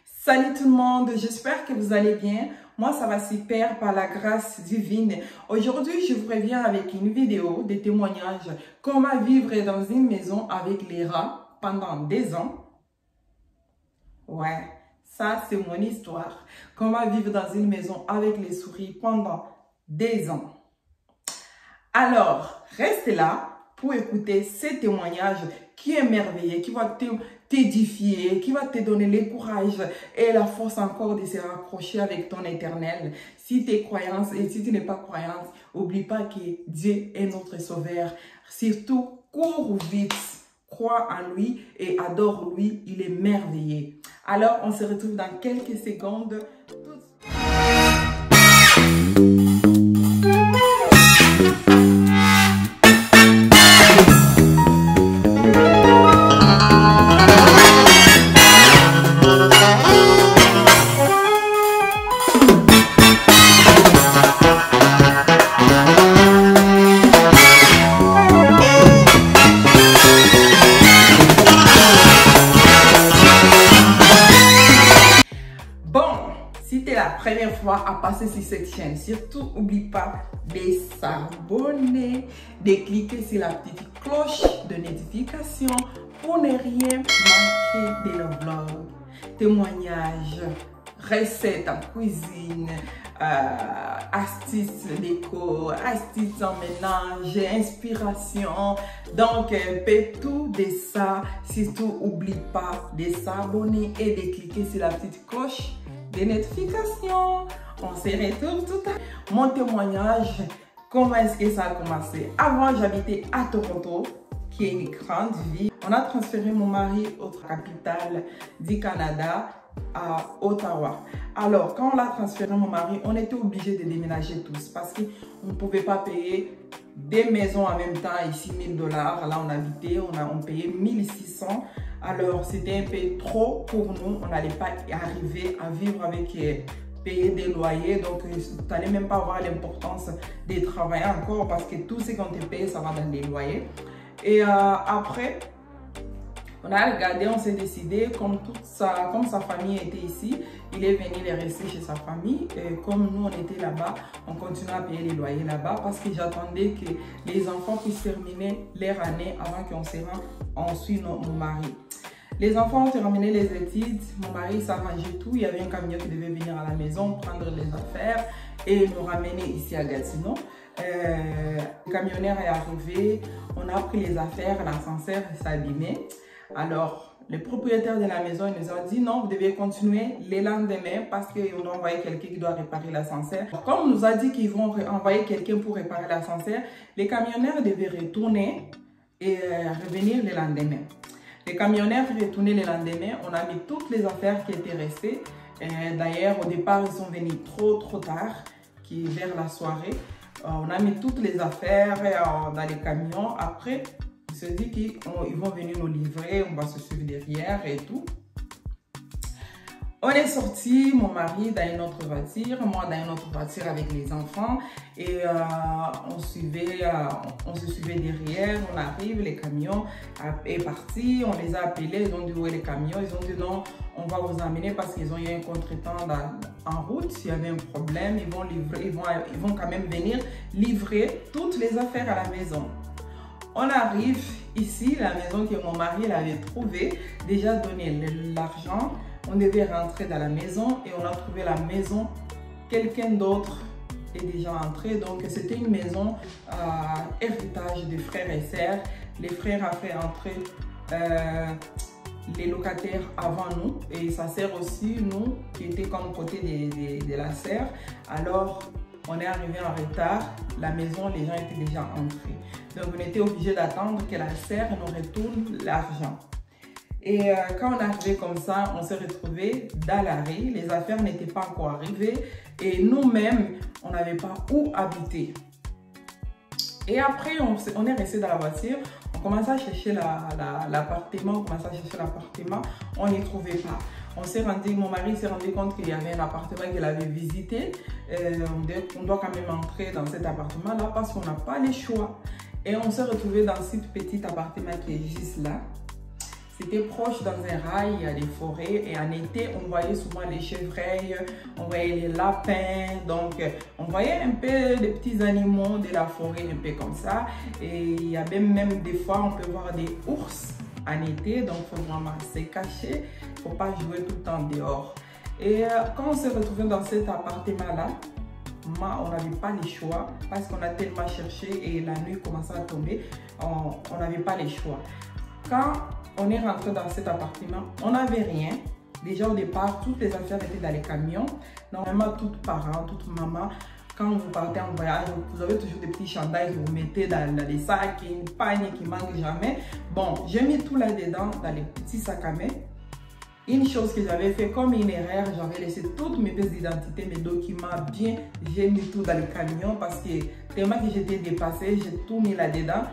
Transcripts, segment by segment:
Salut tout le monde, j'espère que vous allez bien. Moi, ça va super par la grâce divine. Aujourd'hui, je vous reviens avec une vidéo de témoignage. Comment vivre dans une maison avec les rats pendant des ans. Ouais, ça c'est mon histoire. Comment vivre dans une maison avec les souris pendant des ans. Alors, restez là pour écouter ces témoignages qui est merveilleux, qui va t'édifier, qui va te donner le courage et la force encore de se raccrocher avec ton éternel. Si tu es croyante et si tu n'es pas croyante, n'oublie pas que Dieu est notre sauveur. Surtout, cours vite, crois en lui et adore lui, il est merveilleux. Alors, on se retrouve dans quelques secondes. Première fois à passer sur cette chaîne, surtout n'oublie pas de s'abonner, de cliquer sur la petite cloche de notification pour ne rien manquer de nos vlogs, témoignages, recettes en cuisine, astuces déco, astuces en ménage, inspiration. Donc un peu tout de ça. Surtout n'oublie pas de s'abonner et de cliquer sur la petite cloche des notifications. On se retrouve tout à l'heure. Mon témoignage, comment est-ce que ça a commencé? Avant, j'habitais à Toronto, qui est une grande ville. On a transféré mon mari au capitale du Canada, à Ottawa. Alors, quand on l'a transféré mon mari, on était obligé de déménager tous parce qu'on ne pouvait pas payer des maisons en même temps. Ici, 1000 $. Là, on habitait, on payait 1600. Alors, c'était un peu trop pour nous. On n'allait pas arriver à vivre avec payer des loyers. Donc, tu n'allais même pas avoir l'importance de travailler encore parce que tout ce qu'on te paye, ça va dans les loyers. Et après, on a regardé, on s'est décidé, comme sa famille était ici, il est venu les rester chez sa famille. Et comme nous, on était là-bas, on continuait à payer les loyers là-bas parce que j'attendais que les enfants puissent terminer leur année avant qu'on se rende ensuite mon mari. Les enfants ont terminé les études, mon mari s'arrangeait tout. Il y avait un camion qui devait venir à la maison, prendre les affaires et nous ramener ici à Gatineau. Le camionneur est arrivé, on a pris les affaires, l'ascenseur s'est abîmé. Alors, le propriétaire de la maison il nous a dit non, vous devez continuer le lendemain parce qu'on doit envoyer quelqu'un qui doit réparer l'ascenseur. Comme on nous a dit qu'ils vont envoyer quelqu'un pour réparer l'ascenseur, les camionneurs devaient retourner et revenir le lendemain. Les camionneurs retournaient le lendemain, on a mis toutes les affaires qui étaient restées. D'ailleurs, au départ, ils sont venus trop tard, vers la soirée. On a mis toutes les affaires dans les camions. Après, on se dit qu'ils vont venir nous livrer, on va se suivre derrière et tout. On est sorti, mon mari dans une autre voiture, moi dans une autre voiture avec les enfants. Et on se suivait derrière, on arrive, les camions est parti, on les a appelés, ils ont dit où est les camions, ils ont dit non, on va vous emmener parce qu'ils ont eu un contretemps en route, s'il y avait un problème, ils vont quand même venir livrer toutes les affaires à la maison. On arrive ici, la maison que mon mari avait trouvée, déjà donné l'argent. On devait rentrer dans la maison et on a trouvé la maison. Quelqu'un d'autre est déjà entré. Donc, c'était une maison héritage de frères et sœurs. Les frères ont fait entrer les locataires avant nous. Et sa sœur aussi, nous, qui était comme côté de la sœur. Alors, on est arrivé en retard. La maison, les gens étaient déjà entrés. Donc, on était obligé d'attendre que la sœur nous retourne l'argent. Et quand on est arrivé comme ça, on s'est retrouvé dans la rue. Les affaires n'étaient pas encore arrivées. Et nous-mêmes, on n'avait pas où habiter. Et après, on est resté dans la voiture. On commençait à chercher l'appartement. On n'y trouvait pas. Mon mari s'est rendu compte qu'il y avait un appartement qu'il avait visité. On doit quand même entrer dans cet appartement-là parce qu'on n'a pas le choix. Et on s'est retrouvé dans ce petit appartement qui est juste là. C'était proche dans un rail, il y a des forêts et en été, on voyait souvent les chevreuils, on voyait les lapins, donc on voyait un peu les petits animaux de la forêt, un peu comme ça. Et il y a même des fois, on peut voir des ours en été, donc il faut vraiment se cacher, il ne faut pas jouer tout le temps dehors. Et quand on s'est retrouvé dans cet appartement-là, on n'avait pas les choix parce qu'on a tellement cherché et la nuit commençait à tomber, on n'avait pas les choix. Quand on est rentré dans cet appartement, on n'avait rien. Déjà au départ, toutes les affaires étaient dans les camions. Normalement, toutes parents, toutes mamans, quand vous partez en voyage, vous avez toujours des petits chandails que vous mettez dans les sacs, une pagne qui ne manque jamais. Bon, j'ai mis tout là-dedans dans les petits sacs à main. Une chose que j'avais fait comme une erreur, j'avais laissé toutes mes pièces d'identité, mes documents bien, j'ai mis tout dans le camion parce que tellement que j'étais dépassée, j'ai tout mis là-dedans.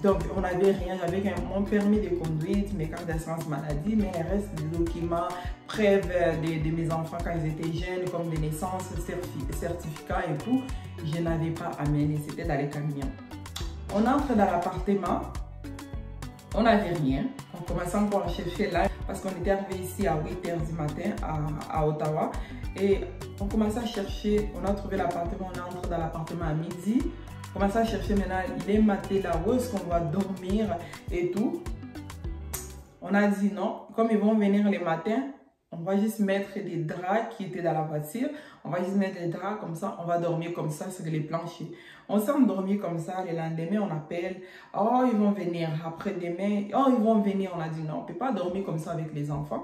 Donc on n'avait rien, j'avais mon permis de conduite, mes cartes d'assurance maladie, mais le reste des documents, preuves de mes enfants quand ils étaient jeunes, comme des naissances, certificats et tout, je n'avais pas amené, c'était dans les camions. On entre dans l'appartement, on n'avait rien, on commençait encore à chercher là parce qu'on était arrivé ici à 8 h du matin à Ottawa et on commençait à chercher, on a trouvé l'appartement, on entre dans l'appartement à midi. On commence à chercher maintenant les matelas, où est-ce qu'on va dormir et tout. On a dit non, comme ils vont venir les matins, on va juste mettre des draps qui étaient dans la voiture. On va juste mettre des draps comme ça, on va dormir comme ça sur les planchers. On s'est endormi comme ça, le lendemain on appelle, oh ils vont venir, après-demain, oh ils vont venir. On a dit non, on ne peut pas dormir comme ça avec les enfants.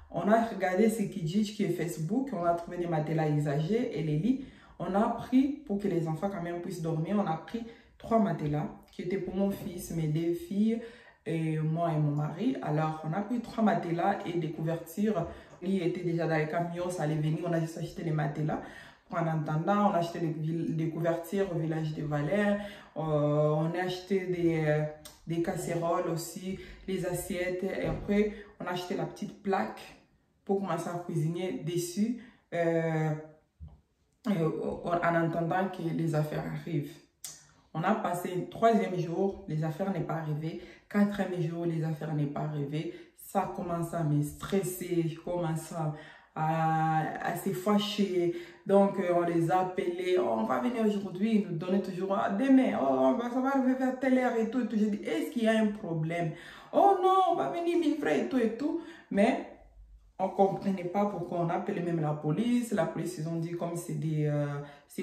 On a regardé ce qui est Facebook, on a trouvé des matelas usagés et les lits. On a pris, pour que les enfants quand même puissent dormir, on a pris 3 matelas qui étaient pour mon fils, mes 2 filles, et moi et mon mari. Alors, on a pris 3 matelas et des couvertures. Lui était déjà dans les camions, ça allait venir, on a juste acheté les matelas. En attendant, on a acheté des couvertures au village de Valère. On a acheté des casseroles aussi, les assiettes. Et après, on a acheté la petite plaque pour commencer à cuisiner dessus. En attendant que les affaires arrivent. On a passé le 3e jour, les affaires n'est pas arrivées. 4e jour, les affaires n'est pas arrivées. Ça commence à me stresser, je commence à se fâcher. Donc, on les a appelés, oh, on va venir aujourd'hui, ils nous donnaient toujours, demain, oh, ça va faire telle heure et tout. J'ai dit, est-ce qu'il y a un problème? Oh non, on va venir livrer et tout et tout. Mais on ne comprenait pas pourquoi on appelait même la police. La police, ils ont dit comme c'est des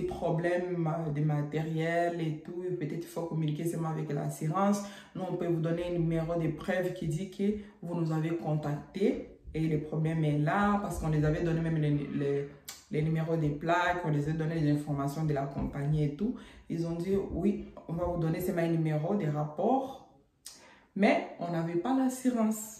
problèmes de matériel et tout. Peut-être qu'il faut communiquer seulement avec l'assurance. Nous, on peut vous donner un numéro de preuve qui dit que vous nous avez contacté et le problème est là parce qu'on les avait donné même les numéros des plaques, on les a donné les informations de la compagnie et tout. Ils ont dit oui, on va vous donner seulement un numéro des rapports, mais on n'avait pas l'assurance.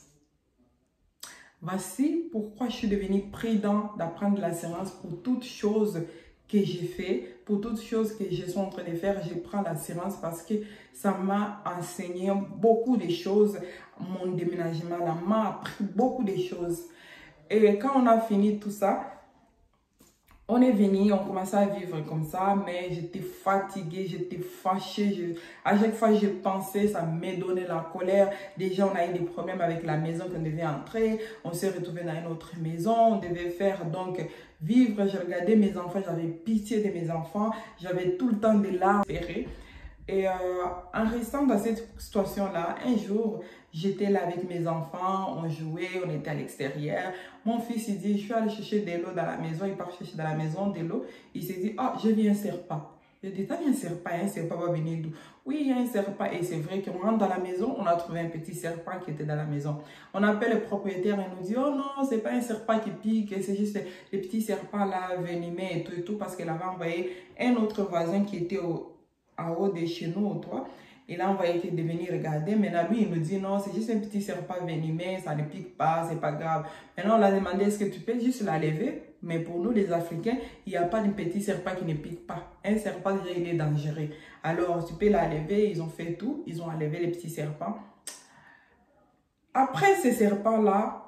Voici pourquoi je suis devenue prudente d'apprendre l'assurance pour toutes choses que j'ai fait, pour toutes choses que je suis en train de faire. Je prends l'assurance parce que ça m'a enseigné beaucoup de choses. Mon déménagement là m'a appris beaucoup de choses. Et quand on a fini tout ça, on est venu, on commençait à vivre comme ça, mais j'étais fatiguée, j'étais fâchée. À chaque fois que je pensais, ça me donnait la colère. Déjà, on a eu des problèmes avec la maison qu'on devait entrer. On s'est retrouvé dans une autre maison. On devait faire donc vivre. Je regardais mes enfants, j'avais pitié de mes enfants. J'avais tout le temps des larmes serrées. Et en restant dans cette situation-là, un jour, j'étais là avec mes enfants, on jouait, on était à l'extérieur. Mon fils, il dit, je suis allé chercher de l'eau dans la maison. Il part chercher dans la maison de l'eau. Il s'est dit, ah, j'ai vu un serpent. Je dis, t'as vu un serpent va venir d'où? Oui, il y a un serpent. Et c'est vrai qu'on rentre dans la maison, on a trouvé un petit serpent qui était dans la maison. On appelle le propriétaire et nous dit, oh non, c'est pas un serpent qui pique, c'est juste les petits serpents là, venimés et tout, parce qu'elle avait envoyé un autre voisin qui était en haut de chez nous, au toit. Il a envoyé qu'il devait venir regarder. Maintenant, lui, il nous dit non, c'est juste un petit serpent venimeux, ça ne pique pas, c'est pas grave. Maintenant, on l'a demandé, est-ce que tu peux juste la lever? Mais pour nous, les Africains, il n'y a pas de petit serpent qui ne pique pas. Un serpent, déjà, il est dangereux. Alors, tu peux la lever. Ils ont fait tout. Ils ont enlevé les petits serpents. Après ces serpents-là,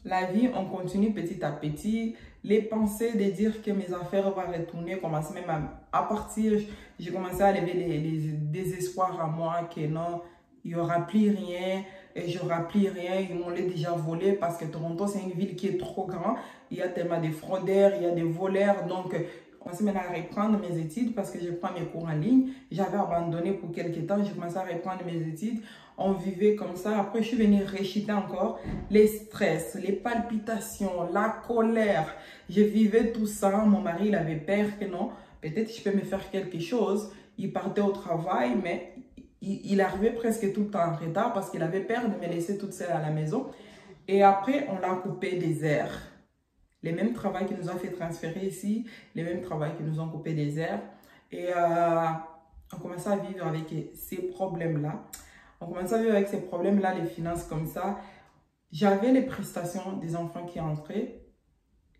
la vie, on continue petit à petit. Les pensées de dire que mes affaires vont retourner commencent même à partir. J'ai commencé à lever les désespoirs à moi que non, il n'y aura plus rien. et je rappelle rien, ils m'ont déjà volé parce que Toronto, c'est une ville qui est trop grande. Il y a tellement de fraudeurs, il y a des voleurs. Donc, je commençais maintenant à reprendre mes études parce que je prends mes cours en ligne. J'avais abandonné pour quelques temps. J'ai commencé à reprendre mes études. On vivait comme ça. Après, je suis venue rechuter encore. Les stress, les palpitations, la colère. Je vivais tout ça. Mon mari, il avait peur que non, peut-être je peux me faire quelque chose. Il partait au travail, mais il arrivait presque tout le temps en retard parce qu'il avait peur de me laisser toute seule à la maison. Et après, on l'a coupé des airs. Les mêmes travaux qui nous ont fait transférer ici, les mêmes travaux qui nous ont coupé des airs. Et on commençait à vivre avec ces problèmes-là. On commençait à vivre avec ces problèmes-là, les finances comme ça. J'avais les prestations des enfants qui entraient.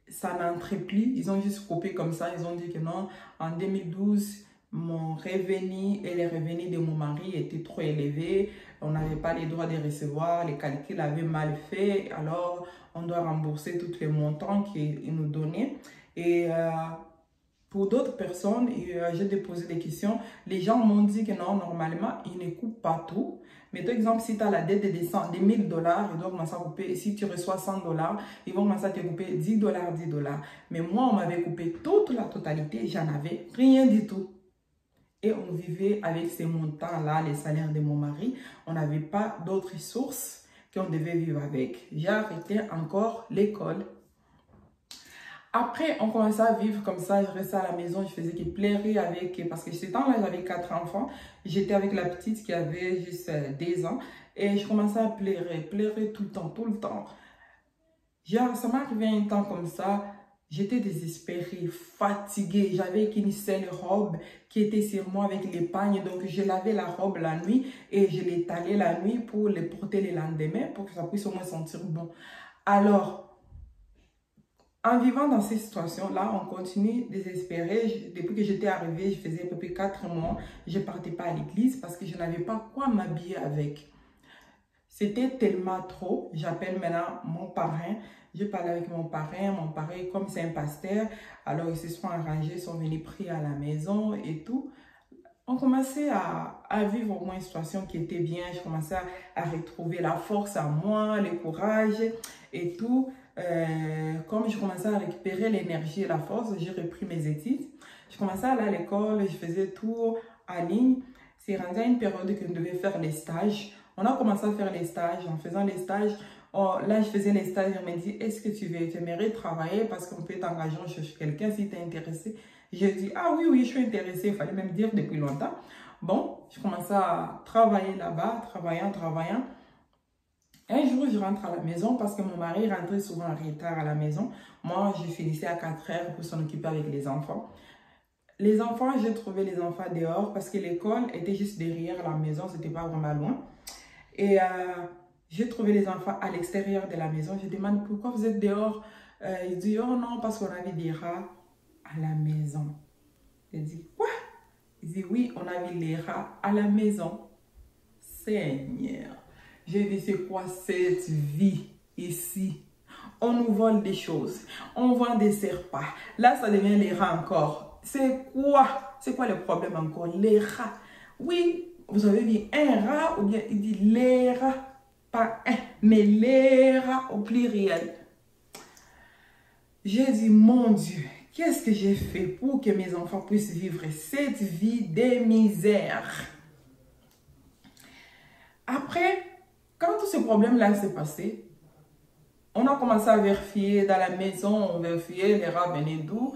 Ça n'entrait plus. Ils ont juste coupé comme ça. Ils ont dit que non, en 2012, mon revenu et les revenus de mon mari étaient trop élevés. On n'avait pas les droits de recevoir. Les calculs avaient mal fait. Alors, on doit rembourser tous les montants qu'ils nous donnaient. Et pour d'autres personnes, j'ai déposé des questions. Les gens m'ont dit que non, normalement, ils ne coupent pas tout. Mais par exemple, si tu as la dette de 1000 dollars, ils doivent commencer à couper. Et si tu reçois 100 dollars, ils vont commencer à te couper 10 dollars, 10 dollars. Mais moi, on m'avait coupé toute la totalité. J'en avais rien du tout. Et on vivait avec ces montants-là, les salaires de mon mari. On n'avait pas d'autres sources qu'on devait vivre avec. J'ai arrêté encore l'école. Après, on commençait à vivre comme ça. Je restais à la maison, je faisais que pleurer avec... Parce que ce temps-là, j'avais 4 enfants. J'étais avec la petite qui avait juste 2 ans. Et je commençais à pleurer tout le temps, tout le temps. Genre, ça m'est arrivé un temps comme ça. J'étais désespérée, fatiguée. J'avais qu'une seule robe qui était sur moi avec l'épargne. Donc, je lavais la robe la nuit et je l'étalais la nuit pour les porter le lendemain pour que ça puisse au moins sentir bon. Alors, en vivant dans ces situations-là, on continue désespéré. Depuis que j'étais arrivée, je faisais à peu près 4 mois. Je ne partais pas à l'église parce que je n'avais pas quoi m'habiller avec. C'était tellement trop. J'appelle maintenant mon parrain. Je parlais avec mon parrain, comme c'est un pasteur, alors ils se sont arrangés, ils sont venus prier à la maison et tout. On commençait à vivre au moins une situation qui était bien. Je commençais à retrouver la force en moi, le courage et tout. Comme je commençais à récupérer l'énergie et la force, j'ai repris mes études. Je commençais à aller à l'école, je faisais tout en ligne. C'est rendu à une période que je devais faire les stages. On a commencé à faire les stages. En faisant les stages, là, je faisais les stages. On m'a dit, est-ce que tu aimerais travailler parce qu'on peut t'engager, on cherche quelqu'un si tu es intéressé. J'ai dit, ah oui, oui, je suis intéressée. Il fallait même dire depuis longtemps. Bon, je commençais à travailler là-bas, travaillant. Un jour, je rentre à la maison parce que mon mari rentrait souvent en retard à la maison. Moi, je finissais à 4 heures pour s'en occuper avec les enfants. Les enfants, j'ai trouvé les enfants dehors parce que l'école était juste derrière la maison. C'était pas vraiment loin. Et j'ai trouvé les enfants à l'extérieur de la maison. Je demande pourquoi vous êtes dehors. Il dit, oh non, parce qu'on avait des rats à la maison. Je dis, quoi? Il dit, oui, on avait les rats à la maison. Seigneur, j'ai dit, c'est quoi cette vie ici? On nous vole des choses. On vend des serpents. Là, ça devient les rats encore. C'est quoi? C'est quoi le problème encore? Les rats. Oui, vous avez vu un rat ou bien il dit les rats. Pas un, mais les rats au pluriel. J'ai dit, mon Dieu, qu'est-ce que j'ai fait pour que mes enfants puissent vivre cette vie de misère? Après, quand tout ce problème-là s'est passé, on a commencé à vérifier dans la maison, on vérifiait les rats venaient d'où.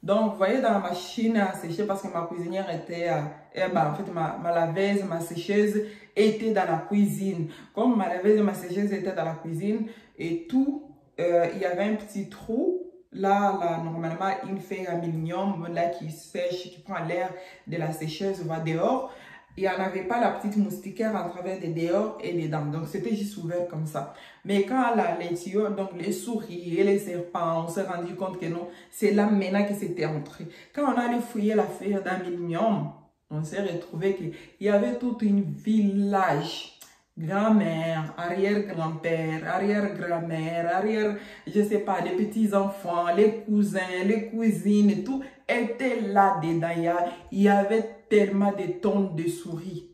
Donc, vous voyez, dans la machine à sécher, parce que ma cuisinière était, en fait, ma laveuse, ma sécheuse était dans la cuisine. Comme ma laveuse et ma sécheuse étaient dans la cuisine et tout, il y avait un petit trou. Là, normalement, une feuille aluminium là, qui sèche, qui prend l'air de la sécheuse, va dehors. Il n'y en avait pas la petite moustiquaire en travers des dehors et des dents. Donc, c'était juste ouvert comme ça. Mais quand les tuyaux, donc les souris et les serpents, on s'est rendu compte que non, c'est là maintenant que c'était entré. Quand on allait fouiller la feuille d'aluminium, on s'est retrouvé qu'il y avait tout un village. Grand-mère, arrière-grand-père, arrière-grand-mère, je sais pas, les petits-enfants, les cousins, les cousines, tout était là dedans. Il y avait tellement de tonnes de souris.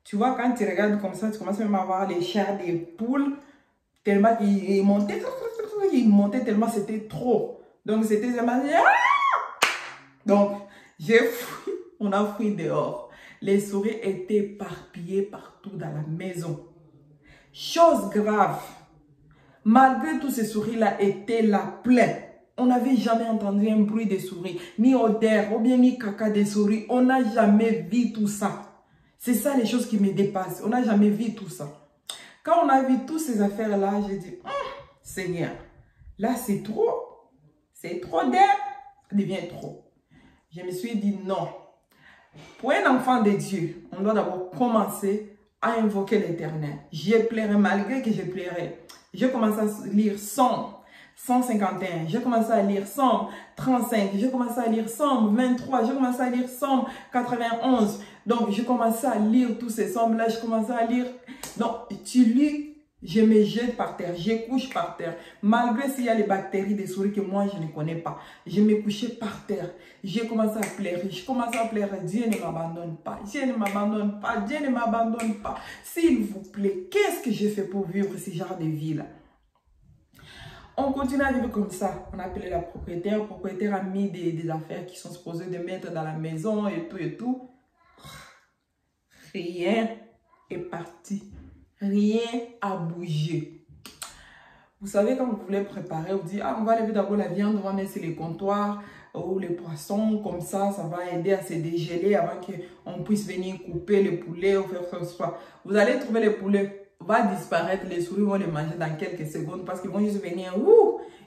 Tu vois, quand tu regardes comme ça, tu commences même à voir les chairs des poules, tellement qu'ils montaient tellement c'était trop. Donc, c'était vraiment... Donc, j'ai fui, on a fui dehors. Les souris étaient éparpillées partout dans la maison. Chose grave, malgré tous ces souris-là étaient là plein. On n'avait jamais entendu un bruit des souris, ni odeur, ou bien ni caca des souris. On n'a jamais vu tout ça. C'est ça les choses qui me dépassent. On n'a jamais vu tout ça. Quand on a vu toutes ces affaires-là, j'ai dit, Seigneur, là c'est trop. C'est trop d'air, ça devient trop. Je me suis dit non. Pour un enfant de Dieu, on doit d'abord commencer à invoquer l'Éternel. J'ai pleuré malgré que j'ai pleuré. J'ai commencé à lire Somme 151. J'ai commencé à lire Somme 35. J'ai commencé à lire Somme 23. J'ai commencé à lire Somme 91. Donc, j'ai commencé à lire tous ces sommes-là. Je commençais à lire. Donc, tu lis, je me jette par terre. Je couche par terre. Malgré s'il y a les bactéries des souris que moi, je ne connais pas. Je me couchais par terre. J'ai commencé à pleurer. Je commençais à pleurer. Dieu ne m'abandonne pas. Dieu ne m'abandonne pas. Dieu ne m'abandonne pas. S'il vous plaît, qu'est-ce que j'ai fait pour vivre ce genre de vie-là? On continue à vivre comme ça. On a appelé la propriétaire. Le propriétaire a mis des affaires qui sont supposées de mettre dans la maison et tout et tout. Rien est parti. Rien a bougé. Vous savez, quand vous voulez préparer, vous dites, on va lever d'abord la viande, on va mettre sur les comptoirs ou les poissons. Comme ça va aider à se dégeler avant qu'on puisse venir couper le poulet ou faire quoi que ce soit. Vous allez trouver les poulets. Va disparaître, les souris vont les manger dans quelques secondes parce qu'ils vont juste venir,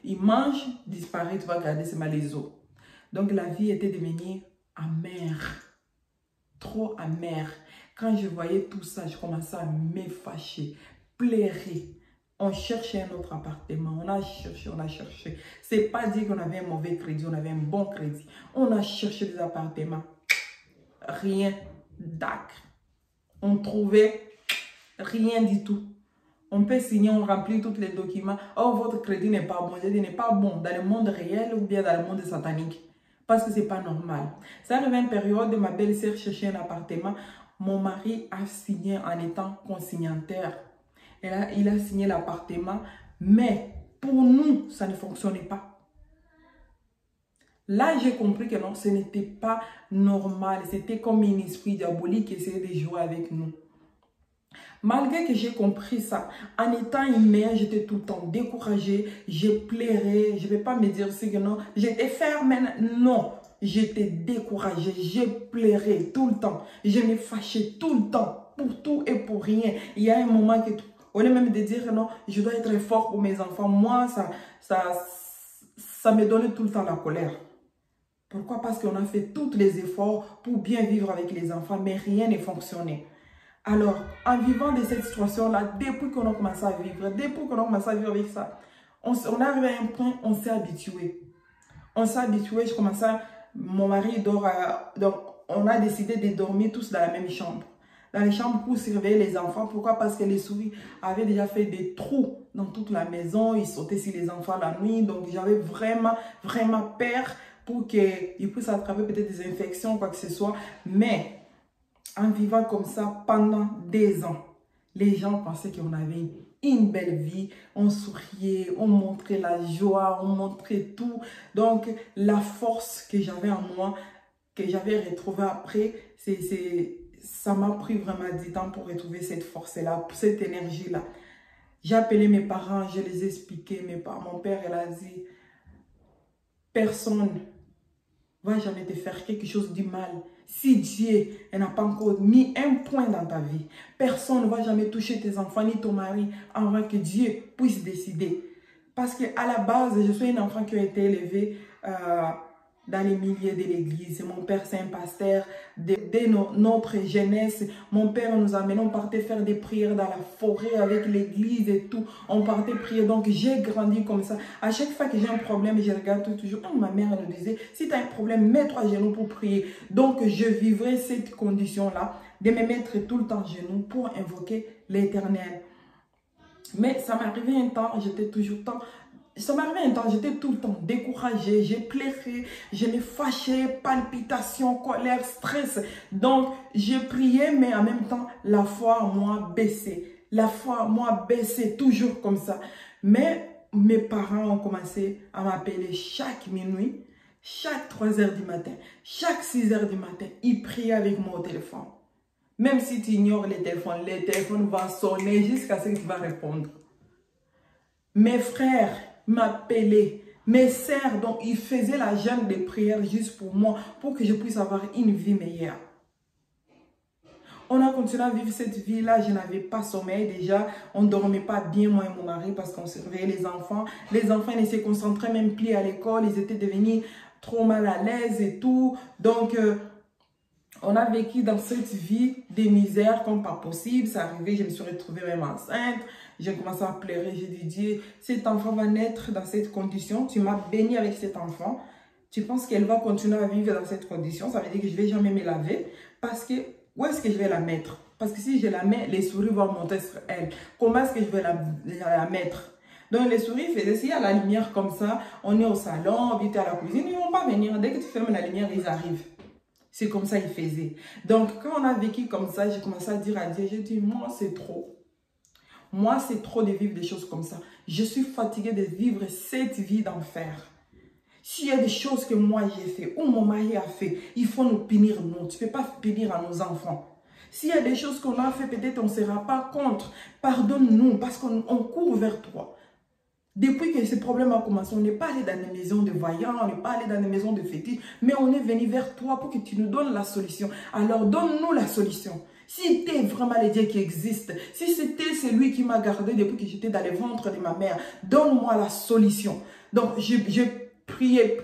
ils mangent, disparaissent, tu vas regarder seulement les os. Donc la vie était devenue amère, trop amère. Quand je voyais tout ça, je commençais à me fâcher, pleurer. On cherchait un autre appartement, on a cherché, on a cherché. C'est pas dit qu'on avait un mauvais crédit, on avait un bon crédit. On a cherché des appartements, rien d'acre. On trouvait rien du tout. On peut signer, on remplit tous les documents. Oh, votre crédit n'est pas bon. Je dis, n'est pas bon dans le monde réel ou bien dans le monde satanique. Parce que c'est pas normal. Ça arrive à une période, ma belle-sœur cherchait un appartement. Mon mari a signé en étant consignataire. Il a signé l'appartement. Mais pour nous, ça ne fonctionnait pas. Là, j'ai compris que non, ce n'était pas normal. C'était comme un esprit diabolique qui essayait de jouer avec nous. Malgré que j'ai compris ça, en étant humain, j'étais tout le temps découragée, j'ai pleuré, je ne vais pas me dire que non, j'étais ferme, non, j'étais découragée, j'ai pleuré tout le temps, je me fâchais tout le temps, pour tout et pour rien. Il y a un moment que, au lieu même de dire non, je dois être fort pour mes enfants, moi, ça me donnait tout le temps la colère. Pourquoi? Parce qu'on a fait tous les efforts pour bien vivre avec les enfants, mais rien ne fonctionnait. Alors, en vivant de cette situation-là, depuis qu'on a commencé à vivre, avec ça, on est arrivé à un point, on s'est habitué. On s'est habitué, je commençais mon mari dort, donc on a décidé de dormir tous dans la même chambre. Dans les chambres pour surveiller les enfants. Pourquoi? Parce que les souris avaient déjà fait des trous dans toute la maison. Ils sautaient sur les enfants la nuit. Donc, j'avais vraiment, vraiment peur pour qu'ils puissent attraper peut-être des infections, quoi que ce soit. Mais en vivant comme ça pendant des ans, les gens pensaient qu'on avait une belle vie, on souriait, on montrait la joie, on montrait tout. Donc, la force que j'avais en moi, que j'avais retrouvée après, ça m'a pris vraiment du temps pour retrouver cette force-là, cette énergie-là. J'ai appelé mes parents, je les ai expliqués, mon père, il a dit, personne ne va jamais te faire quelque chose de mal. Si Dieu n'a pas encore mis un point dans ta vie, personne ne va jamais toucher tes enfants ni ton mari avant que Dieu puisse décider. Parce qu'à la base, je suis un enfant qui a été élevé dans les milieux de l'église. Mon père, c'est un pasteur. Dès notre jeunesse, mon père nous amenait, on partait faire des prières dans la forêt avec l'église et tout. On partait prier. Donc, j'ai grandi comme ça. À chaque fois que j'ai un problème, je regarde toujours. Ma mère nous disait, si tu as un problème, mets-toi à genoux pour prier. Donc, je vivrai cette condition-là de me mettre tout le temps à genoux pour invoquer l'Éternel. Mais ça m'est arrivé un temps, j'étais toujours ça m'arrivait un temps, j'étais tout le temps découragée, j'ai pleuré, je me fâchais, palpitations, colère, stress. Donc, je priais, mais en même temps, la foi en moi baissait. La foi en moi baissait, toujours comme ça. Mais mes parents ont commencé à m'appeler chaque minuit, chaque 3 heures du matin, chaque 6 heures du matin. Ils priaient avec moi au téléphone. Même si tu ignores les téléphones vont sonner jusqu'à ce que tu vas répondre. Mes frères m'appelaient, mes sœurs, donc ils faisaient la jeûne de prière juste pour moi, pour que je puisse avoir une vie meilleure. On a continué à vivre cette vie-là, je n'avais pas sommeil déjà, on ne dormait pas bien moi et mon mari parce qu'on surveillait les enfants. Les enfants ne se concentraient même plus à l'école, ils étaient devenus trop mal à l'aise et tout. Donc, on a vécu dans cette vie des misères comme pas possible. C'est arrivé, je me suis retrouvée même enceinte. J'ai commencé à pleurer. J'ai dit, Dieu, cet enfant va naître dans cette condition. Tu m'as béni avec cet enfant. Tu penses qu'elle va continuer à vivre dans cette condition? Ça veut dire que je ne vais jamais me laver. Parce que, où est-ce que je vais la mettre? Parce que si je la mets, les souris vont monter sur elle. Comment est-ce que je vais la mettre? Donc, les souris faisaient, s'il y a la lumière comme ça, on est au salon, vite à la cuisine, ils ne vont pas venir. Dès que tu fermes la lumière, ils arrivent. C'est comme ça ils faisaient. Donc, quand on a vécu comme ça, j'ai commencé à dire à Dieu, j'ai dit, moi, c'est trop. Moi, c'est trop de vivre des choses comme ça. Je suis fatiguée de vivre cette vie d'enfer. S'il y a des choses que moi j'ai fait ou mon mari a fait, il faut nous punir, nous. Tu ne peux pas punir à nos enfants. S'il y a des choses qu'on a fait, peut-être on ne sera pas contre. Pardonne-nous parce qu'on court vers toi. Depuis que ce problème a commencé, on n'est pas allé dans les maisons de voyants, on n'est pas allé dans les maisons de fétiches, mais on est venu vers toi pour que tu nous donnes la solution. Alors donne-nous la solution. Si tu es vraiment le Dieu qui existe, si c'était celui qui m'a gardé depuis que j'étais dans le ventre de ma mère, donne-moi la solution. Donc je priais,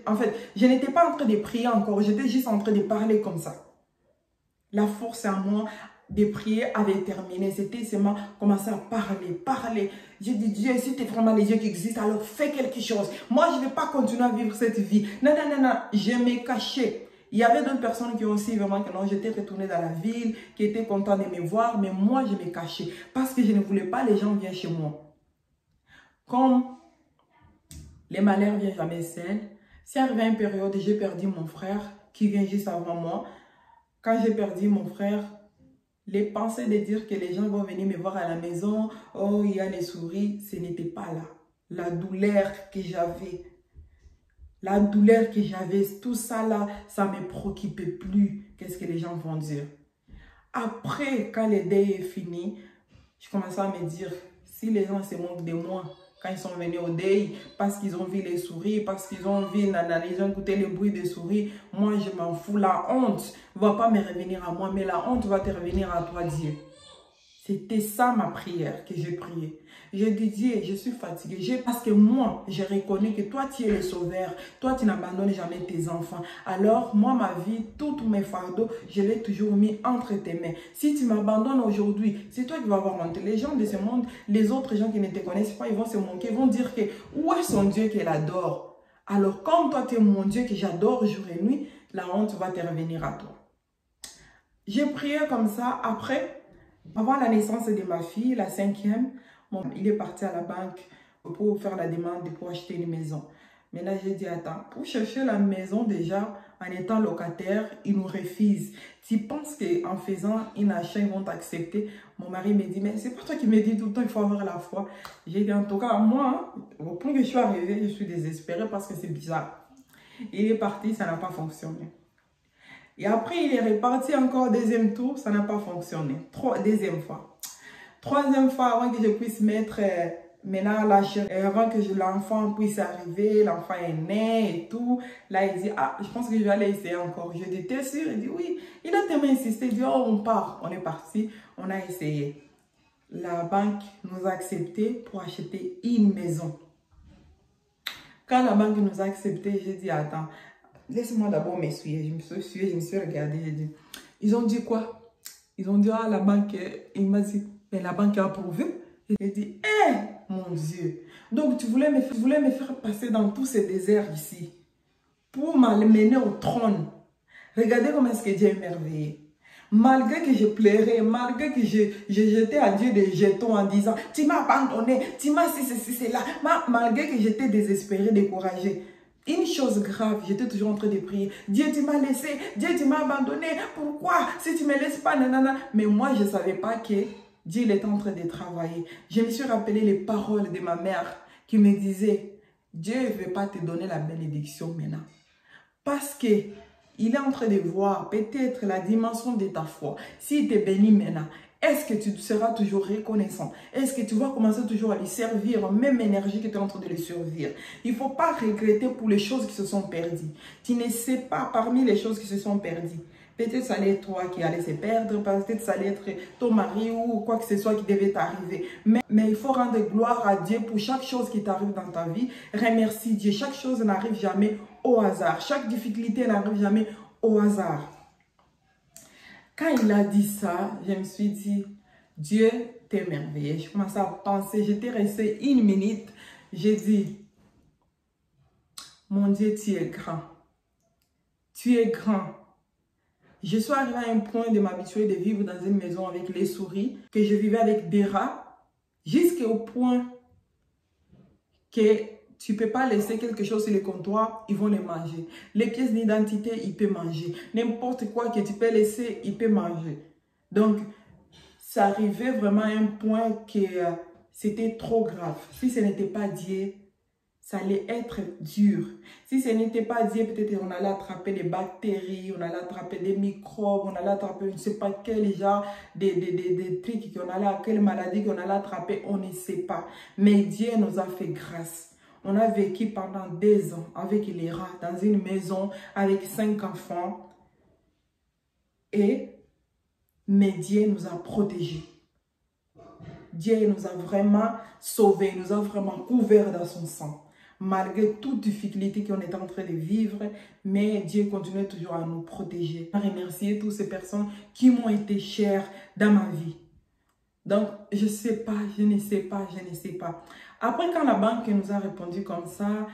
en fait, je n'étais pas en train de prier encore, j'étais juste en train de parler comme ça. La force en moi de prier avait terminé. C'était seulement commencer à parler. J'ai dit, Dieu, si tu es vraiment le Dieu qui existe, alors fais quelque chose. Moi, je ne vais pas continuer à vivre cette vie. Non. Je me cachais. Il y avait d'autres personnes qui ont aussi vraiment que non, j'étais retournée dans la ville, qui étaient contents de me voir, mais moi, je me cachais parce que je ne voulais pas les gens viennent chez moi. Comme les malheurs viennent jamais seuls, c'est arrivé à une période où j'ai perdu mon frère qui vient juste avant moi. Quand j'ai perdu mon frère, les pensées de dire que les gens vont venir me voir à la maison, oh, il y a les souris, ce n'était pas là. La douleur que j'avais, tout ça là, ça ne me préoccupait plus. Qu'est-ce que les gens vont dire? Après, quand le deuil est fini, je commençais à me dire, si les gens se moquent de moi, quand ils sont venus au deuil, parce qu'ils ont vu les souris, parce qu'ils ont vu, ils ont écouté le bruit des souris, moi je m'en fous. La honte ne va pas me revenir à moi, mais la honte va te revenir à toi, Dieu. C'était ça ma prière que j'ai priée. J'ai dit, Dieu, je suis fatiguée. Parce que moi, je reconnais que toi, tu es le sauveur. Toi, tu n'abandonnes jamais tes enfants. Alors, moi, ma vie, tous mes fardeaux, je l'ai toujours mis entre tes mains. Si tu m'abandonnes aujourd'hui, c'est toi qui vas avoir honte. Les gens de ce monde, les autres gens qui ne te connaissent pas, ils vont se moquer. Ils vont dire que, où est son Dieu qu'elle adore? Alors, comme toi, tu es mon Dieu que j'adore jour et nuit, la honte va te revenir à toi. J'ai prié comme ça. Après, avant la naissance de ma fille, la 5e, il est parti à la banque pour faire la demande pour acheter une maison. Maintenant, j'ai dit, attends, pour chercher la maison déjà, en étant locataire, ils nous refusent. Tu penses qu'en faisant une achat, ils vont t'accepter? Mon mari me dit, mais c'est pas toi qui me dis tout le temps, il faut avoir la foi. J'ai dit, en tout cas, moi, au point que je suis arrivée, je suis désespérée parce que c'est bizarre. Il est parti, ça n'a pas fonctionné. Et après, il est reparti encore deuxième tour, ça n'a pas fonctionné. Deuxième fois. Troisième fois, avant que je puisse mettre maintenant la chérie, avant que l'enfant puisse arriver, l'enfant est né et tout. Là, il dit, ah, je pense que je vais aller essayer encore. Je dis, t'es sûr? Il dit, oui. Il a tellement insisté, il dit, oh, on part. On est parti, on a essayé. La banque nous a accepté pour acheter une maison. Quand la banque nous a accepté, j'ai dit, attends, laisse-moi d'abord m'essuyer. Je me suis essuyée, je me suis regardée, j'ai dit, ils ont dit quoi? Ils ont dit, ah, la banque, il m'a dit, mais la banque a approuvé. J'ai dit, eh, mon Dieu. Donc, tu voulais me faire passer dans tous ces déserts ici pour m'amener au trône. Regardez comment est-ce que Dieu est merveilleux. Malgré que je pleurais, malgré que je jetais à Dieu des jetons en disant, tu m'as abandonné, tu m'as ceci, c'est là. Malgré que j'étais désespérée, découragée. Une chose grave, j'étais toujours en train de prier. Dieu, tu m'as laissé. Dieu, tu m'as abandonné. Pourquoi? Si tu ne me laisses pas, nanana. Mais moi, je ne savais pas que Dieu il était en train de travailler. Je me suis rappelé les paroles de ma mère qui me disait, Dieu ne veut pas te donner la bénédiction maintenant. Parce que il est en train de voir peut-être la dimension de ta foi. S'il te bénit maintenant, est-ce que tu seras toujours reconnaissant? Est-ce que tu vas commencer toujours à lui servir, même énergie que tu es en train de lui servir? Il ne faut pas regretter pour les choses qui se sont perdues. Tu ne sais pas parmi les choses qui se sont perdues. Peut-être ça allait être toi qui allais se perdre, peut-être ça allait être ton mari ou quoi que ce soit qui devait t'arriver. Mais il faut rendre gloire à Dieu pour chaque chose qui t'arrive dans ta vie. Remercie Dieu. Chaque chose n'arrive jamais au hasard. Chaque difficulté n'arrive jamais au hasard. Quand il a dit ça, je me suis dit, Dieu t'es merveilleux. Je commençais à penser, j'étais restée une minute. J'ai dit, mon Dieu, tu es grand. Tu es grand. Je suis arrivée à un point de m'habituer de vivre dans une maison avec les souris, que je vivais avec des rats, jusqu'au point que tu ne peux pas laisser quelque chose sur le comptoir, ils vont les manger. Les pièces d'identité, ils peuvent manger. N'importe quoi que tu peux laisser, ils peuvent manger. Donc, ça arrivait vraiment à un point que c'était trop grave. Si ce n'était pas Dieu, ça allait être dur. Si ce n'était pas Dieu, peut-être on allait attraper des bactéries, on allait attraper des microbes, on allait attraper je ne sais pas quel genre des trucs, quelle maladie qu'on allait attraper, on ne sait pas. Mais Dieu nous a fait grâce. On a vécu pendant 2 ans avec les rats dans une maison avec 5 enfants. Mais Dieu nous a protégés. Dieu nous a vraiment sauvés, nous a vraiment couverts dans son sang. Malgré toute difficulté qu'on est en train de vivre, mais Dieu continue toujours à nous protéger. Je remercie toutes ces personnes qui m'ont été chères dans ma vie. Donc, je ne sais pas, je ne sais pas, je ne sais pas. Après, quand la banque nous a répondu comme ça,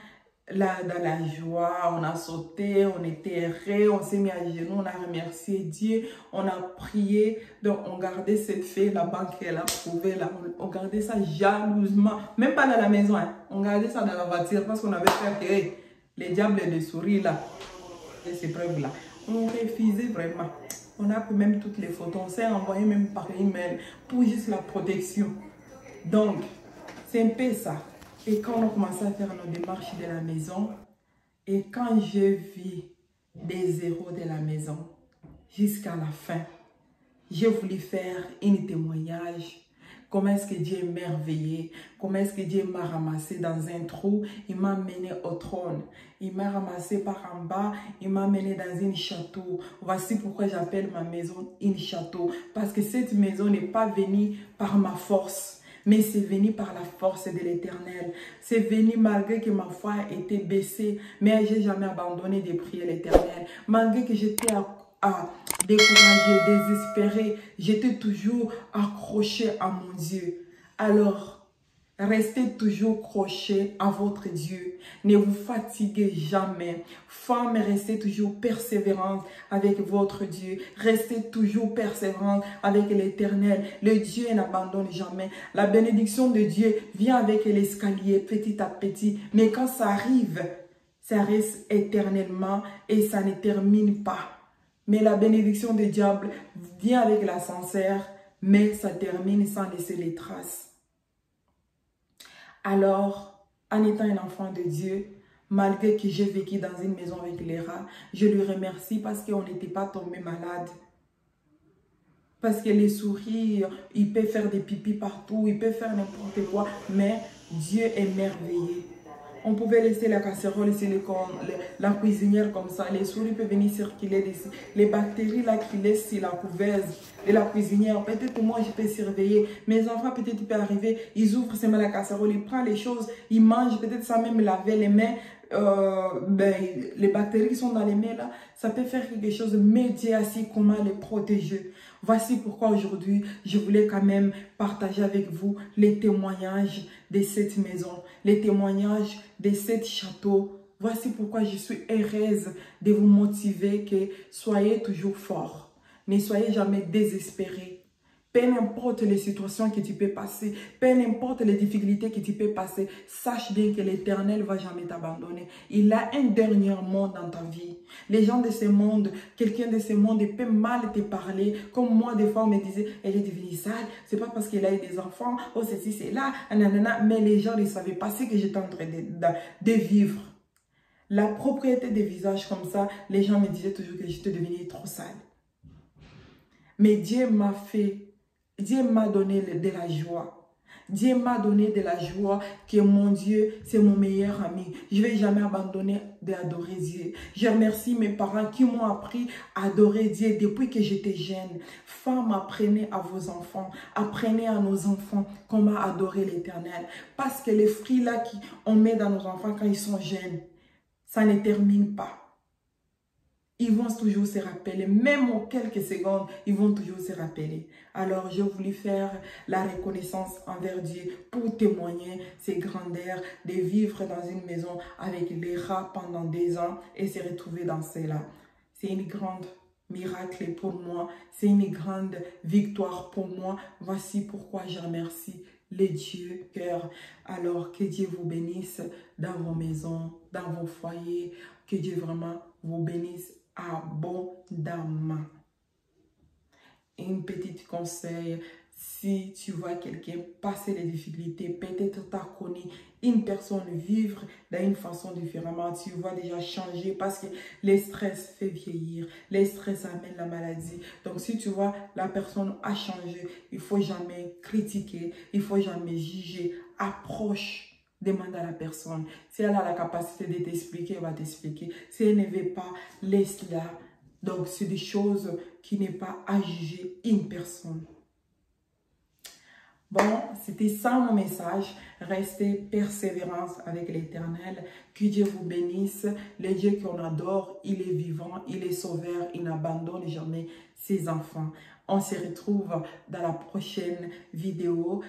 là, dans la joie, on a sauté, on était heureux, on s'est mis à genoux, on a remercié Dieu, on a prié. Donc, on gardait cette fée, la banque, elle a prouvé, là, on gardait ça jalousement. Même pas dans la maison, hein. On gardait ça dans la voiture parce qu'on avait peur que les diables et les souris, là, et ces preuves-là. On refusait vraiment. On a pris même toutes les photos, on s'est envoyé même par email pour juste la protection. Donc, c'est un peu ça. Et quand on a commencé à faire nos démarches de la maison, et quand j'ai vu des zéros de la maison jusqu'à la fin, j'ai voulu faire un témoignage. Comment est-ce que Dieu est merveilleux? Comment est-ce que Dieu m'a ramassé dans un trou? Il m'a mené au trône. Il m'a ramassé par en bas. Il m'a mené dans un château. Voici pourquoi j'appelle ma maison un château. Parce que cette maison n'est pas venue par ma force, mais c'est venu par la force de l'Éternel. C'est venu malgré que ma foi était baissée, mais je n'ai jamais abandonné de prier l'Éternel. Malgré que j'étais découragée, désespérée, j'étais toujours accrochée à mon Dieu. Alors, restez toujours accrochés à votre Dieu. Ne vous fatiguez jamais. Femme, restez toujours persévérante avec votre Dieu. Restez toujours persévérante avec l'Éternel. Le Dieu n'abandonne jamais. La bénédiction de Dieu vient avec l'escalier petit à petit. Mais quand ça arrive, ça reste éternellement et ça ne termine pas. Mais la bénédiction du diable vient avec l'ascenseur, mais ça termine sans laisser les traces. Alors, en étant un enfant de Dieu, malgré que j'ai vécu dans une maison avec les rats, je lui remercie parce qu'on n'était pas tombé malade. Parce que les souris, ils peuvent faire des pipis partout, ils peuvent faire n'importe quoi, mais Dieu est merveilleux. On pouvait laisser la casserole sur la cuisinière comme ça. Les souris peuvent venir circuler dessus. Les bactéries là qui laissent sur la couveuse de la cuisinière. Peut-être moi je peux surveiller. Mes enfants peut-être ils peuvent arriver. Ils ouvrent seulement la casserole. Ils prennent les choses. Ils mangent. Peut-être ça même laver les mains. Les bactéries qui sont dans les mains là. Ça peut faire quelque chose. Mais Dieu a su comment les protéger. Voici pourquoi aujourd'hui, je voulais quand même partager avec vous les témoignages de cette maison, les témoignages de cet château. Voici pourquoi je suis heureuse de vous motiver que soyez toujours forts. Ne soyez jamais désespérés. Peu importe les situations que tu peux passer, peu importe les difficultés que tu peux passer, sache bien que l'Éternel ne va jamais t'abandonner. Il a un dernier mot dans ta vie. Les gens de ce monde, quelqu'un de ce monde peut mal te parler. Comme moi, des fois, on me disait, elle est devenue sale, c'est pas parce qu'elle a eu des enfants, oh ceci, c'est là, nanana. Mais les gens ne savaient pas ce que j'étais en train de vivre. La propriété des visages comme ça, les gens me disaient toujours que j'étais devenue trop sale. Mais Dieu m'a fait. Dieu m'a donné de la joie. Dieu m'a donné de la joie que mon Dieu, c'est mon meilleur ami. Je ne vais jamais abandonner d'adorer Dieu. Je remercie mes parents qui m'ont appris à adorer Dieu depuis que j'étais jeune. Femmes, apprenez à vos enfants, apprenez à nos enfants comment adorer l'Éternel. Parce que les fruits là qu'on met dans nos enfants quand ils sont jeunes, ça ne termine pas. Ils vont toujours se rappeler, même en quelques secondes, ils vont toujours se rappeler. Alors, je voulais faire la reconnaissance envers Dieu pour témoigner ses grandeurs, de vivre dans une maison avec les rats pendant 2 ans et se retrouver dans cela. C'est une grande miracle pour moi, c'est une grande victoire pour moi. Voici pourquoi je remercie les dieux cœur. Alors, que Dieu vous bénisse dans vos maisons, dans vos foyers, que Dieu vraiment vous bénisse abondamment. Une petite conseil, si tu vois quelqu'un passer des difficultés, peut-être tu as connu une personne vivre d'une façon différente, tu vois déjà changer parce que le stress fait vieillir, le stress amène la maladie. Donc si tu vois la personne a changé, il ne faut jamais critiquer, il ne faut jamais juger, approche. Demande à la personne. Si elle a la capacité de t'expliquer, elle va t'expliquer. Si elle ne veut pas, laisse-la. Donc, c'est des choses qui n'est pas à juger une personne. Bon, c'était ça mon message. Restez persévérance avec l'Éternel. Que Dieu vous bénisse. Le Dieu qu'on adore, il est vivant, il est sauveur, il n'abandonne jamais ses enfants. On se retrouve dans la prochaine vidéo.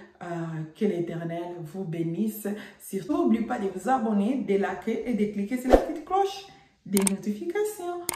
Que l'Éternel vous bénisse. Surtout, n'oubliez pas de vous abonner, de liker et de cliquer sur la petite cloche des notifications